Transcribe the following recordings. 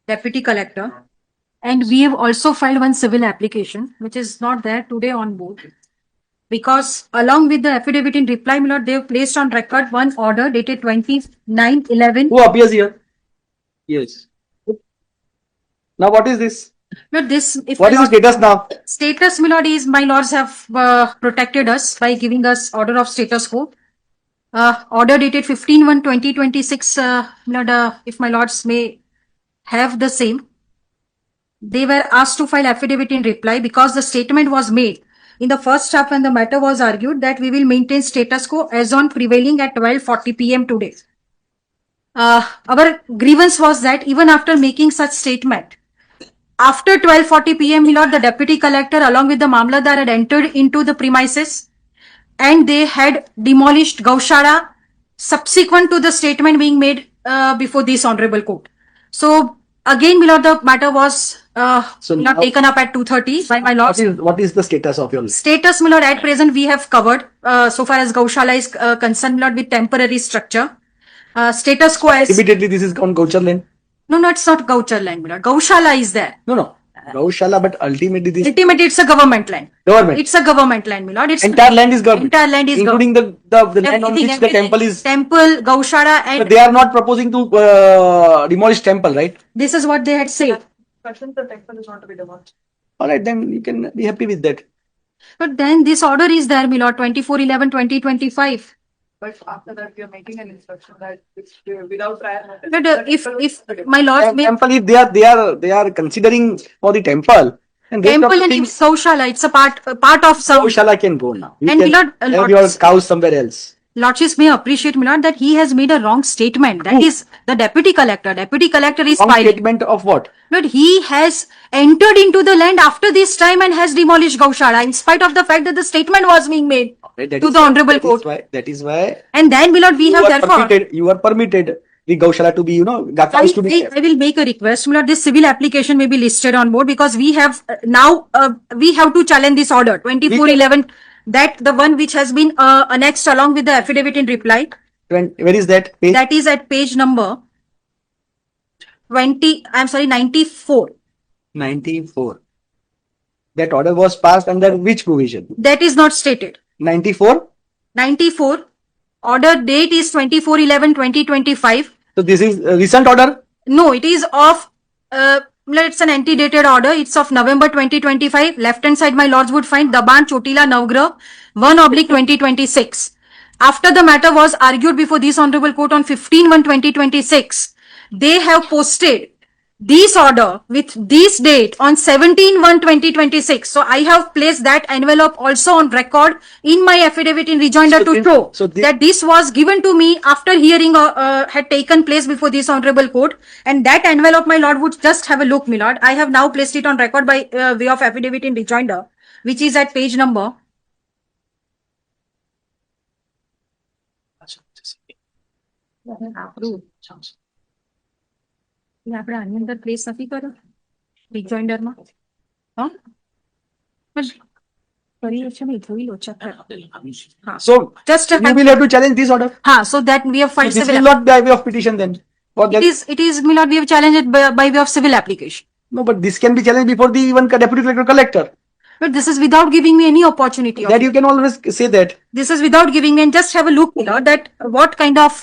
Deputy Collector. And we have also filed one civil application, which is not there today on board. Because along with the affidavit in reply, my lord, they have placed on record one order dated 29/11. Who appears here? Yes. Now what is this? But this, if What is my the lord- status now? status, my lord, is my lords have protected us by giving us order of status quo. Order dated 15/1/2026, my lord, if my lords may have the same. They were asked to file affidavit in reply because the statement was made in the first half when the matter was argued that we will maintain status quo as on prevailing at 12:40 p.m. today. Our grievance was that even after making such statement, after 12:40 p.m., my lord, the deputy collector along with the Mamlatdar had entered into the premises and they had demolished Gaushala subsequent to the statement being made before this honorable court. So again, my lord, the matter was So my lord, now- taken up at 2:30 by my lord. What is the status of your? Status, my lord, at present we have covered so far as Gaushala is concerned, my lord, with temporary structure. Status quo as Immediately this is on Gauchar land. no, it's not Gauchar land, my lord. Gaushala is there. No. Gaushala, but ultimately this Ultimately, it's a government land. government. It's a government land, my lord. It's Entire land is government. Entire land is including the land on which the temple is. temple, Gaushala, But and they are not proposing to demolish temple, right? this is what they had said. The temple is not to be demolished. All right, then you can be happy with that. But then this order is there, my lord, 24/11/2025. But after that, we are making an instruction that it's without prior notice. But if my lord may Temple, if they are considering for the temple, and temple and if Gaushala, it's a part of some. Gaushala can go now. You And can Lord- have Lord- your cows somewhere else. Lordships may appreciate, my lord, that he has made a wrong statement. That is the deputy collector. Deputy collector is Wrong filing. statement of what? But he has entered into the land after this time and has demolished Gaushala in spite of the fact that the statement was being made Right, that to is the why- honorable court. That is why And then, my lord, we have therefore. you are permitted the Gaushala to be, cows to be. I will make a request, my lord. This civil application may be listed on board because we have now we have to challenge this order 24/11. That the one which has been annexed along with the affidavit in reply. Where is that page? That is at page number 94. 94. That order was passed under which provision? That is not stated. 94. 94. Order date is 24/11/2025. So this is a recent order. No, it is of, it's an antedated order. It's of November 2025. Left hand side, my lords would find Daban Chotila Navgrah 1/2026. After the matter was argued before this honorable court on 15/1/2026, they have posted this order with this date on 17/1/2026. So I have placed that envelope also on record in my affidavit in rejoinder to show that this was given to me after hearing had taken place before this honorable court. And that envelope, my lord, would just have a look, my lord. I have now placed it on record by way of affidavit in rejoinder, which is at page number. આપણે આની અંદર place નથી કર્યો રિજોઇન્ડરમાં હા બસ કરીએ છે ને જોઈ લો ચેક હા So just you will have to challenge this order. હા so that we have filed This civil will not be by way of petition then. Or that, it is my lord, we have challenged it by way of civil application, no, but this can be challenged before the even deputy collector. but this is without giving me any opportunity of That you can always say that. this is without giving me, and just have a look, my lord, that what kind of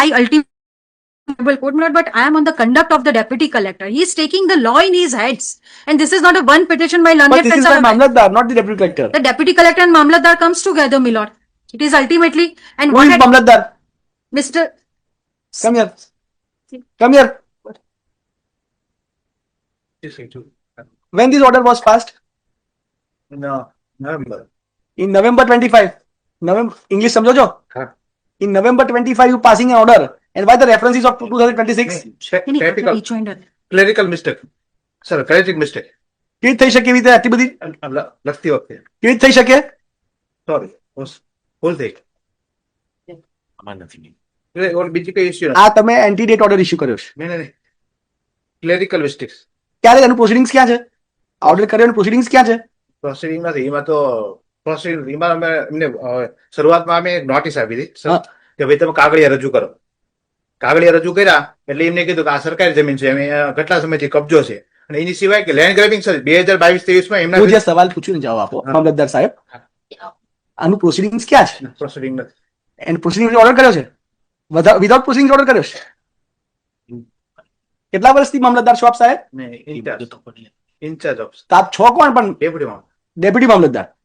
I ultimately court, my lord, but I am on the conduct of the deputy collector. He is taking the law in his hands, and this is not a one petition by learned But this is friends by of- Mamlatdar, not the deputy collector. The deputy collector and Mamlatdar comes together, my lord. It is ultimately, and Who what is had Mamlatdar? Mr. Come here. Come here. When this order was passed? No, November. In November 25. November, English समझो जो? हाँ. In November 25, you passing an order. And why the references of 2026? Rejoinder. Clerical mistake. Sir, clerical mistake. કેવી થઈ શકે એવી રીતે આટલી બધી લખતી વખતે. કેવી થઈ શકે? Sorry. Whole thing. ઓર બીજી કઈ ઇશ્યુ આ તમે એન્ટીડેટ ઓર્ડર ઇશ્યુ કર્યો છે. નહીં. Clerical mistakes. ક્યારે એનું પ્રોસિડિંગ્સ ક્યાં છે? ઓર્ડર કર્યાનું પ્રોસિડિંગ્સ ક્યાં છે? પ્રોસિડિંગ નથી. એમાં તો પ્રોસિડિંગ એમાં અમે એમને શરૂઆતમાં અમે નોટિસ આપી હતી હા. કે ભાઈ તમે કાગળિયા રજૂ કરો. કાગળિયા રજૂ કર્યા એટલે એમને કીધું કે આ સરકારી જમીન છે એમ કેટલા સમયથી કબજો છે અને એની સિવાય કે લેન્ડ ગ્રેબિંગ સર્ચ 2022-23 માં હું જે એમના સવાલ પૂછ્યું ને જવાબ આપો હા. મામલતદાર સાહેબ આનું પ્રોસિડિંગ્સ ક્યાં છે પ્રોસિડિંગ નથી. એન્ડ પ્રોસિડિંગ ઓર્ડર કર્યો છે વિધાઉટ પ્રોસિડિંગ ઓર્ડર કર્યો છે કેટલા વર્ષથી મામલતદાર છો આપ સાહેબ ને ઇન્ચાર્જ ઓફ તો આપ છો કોણ પણ ડેપ્યુટી ડેપ્યુટી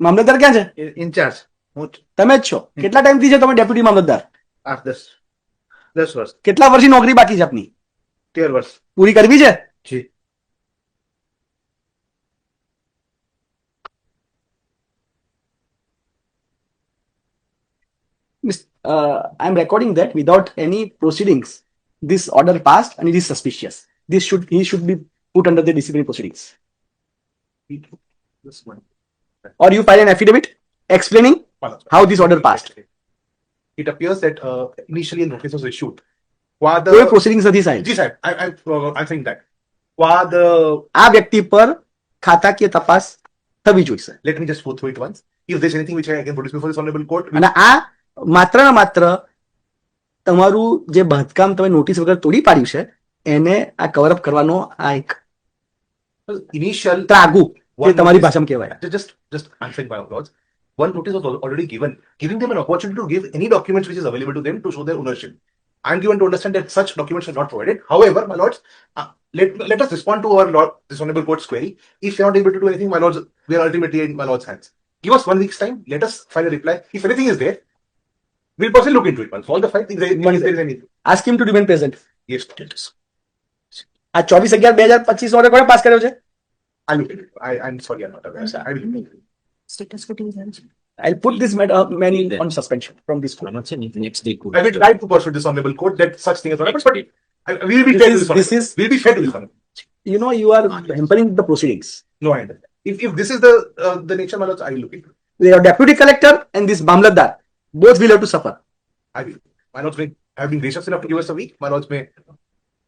મામલતદાર ક્યાં છે ઇન્ચાર્જ હું તમે જ છો કેટલા ટાઈમથી છે તમે ડેપ્યુટી મામલતદાર 8-10 વર્ષ કેટલા વર્ષની નોકરી બાકી છે આપની 13 વર્ષ પૂરી કરવી છે જી I am recording that without any proceedings, this order passed and it is suspicious. He should be put under the disciplinary proceedings. This one. Or you file an affidavit explaining how this order passed. It appears that initially a notice was issued. While કોઈ the proceedings નથી સાહેબ Ji sir, I'm saying that. While the આ વ્યક્તિ પર ખાતાકીય તપાસ થવી જોઈશે let me just go through it once. If there's anything which I can produce before this honorable court, અને આ માત્ર ને માત્ર તમારું જે બાંધકામ તમે નોટિસ વગર તોડી પાડ્યું છે એને આ કવર અપ કરવાનો આ એક initial ત્રાગુ જે one તમારી notice- ભાષામાં કહેવાય just answering my lords. One notice was already given, giving them an opportunity to give any documents which is available to them to show their ownership. I'm given to understand that such documents are not provided. However, my lords, let us respond to our lord, this honorable court's query. If you're not able to do anything, my lords, we are ultimately in my lord's hands. Give us 1 week's time. Let us find a reply. If anything is there, we'll personally look into it. Once solve the fight. If there is anything, ask him to remain present yes, it is. આ 24/11/2025 order કોણે pass કર્યો છે I'll look into it. I'm sorry, I'm not aware. I will look into it. I'll put this man on suspension from this court. next day could I will try to pursue this honorable court that such thing is not happened, but we will be This fair to is- this. this honorable. is- We'll be fair to this honorable. You know, you are hampering the proceedings. No, I understand. If this is the nature, my lords, I will look into it. Your deputy collector and this Mamlatdar, both will have to suffer. I will. My lords may have been gracious enough to give us a week. My lords may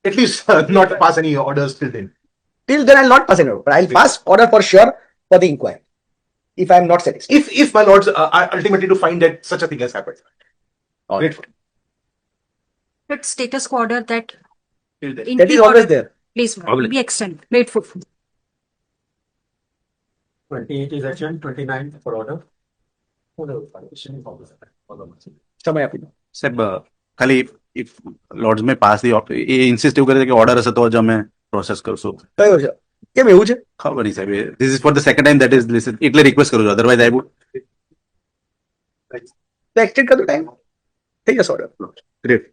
at least not pass any orders till then. Till then, I'll not pass an order, but I'll pass order for sure for the inquiry. If I am not satisfied. If my lords are ultimately to find that such a thing has happened. Grateful. But status quo order that. Till then. That is always there. Please, Always. be extended. Grateful. 28 is adjourned, 29 for order. સમય આપી દો. સાહેબ ખાલી if lords મેં pass the A insist એવું કરે છે કે ઓર્ડર હશે તો જ અમે પ્રોસેસ કરશું કયો છે કેમ એવું છે ખબર નહીં સાહેબ this is for the second time that is listen એટલે રિક્વેસ્ટ કરું છું અધરવાઇઝ આઈ વુડ તો એક્સટેન્ડ કરતો ટાઈમ થઈ જશે ઓર્ડર ગ્રેટ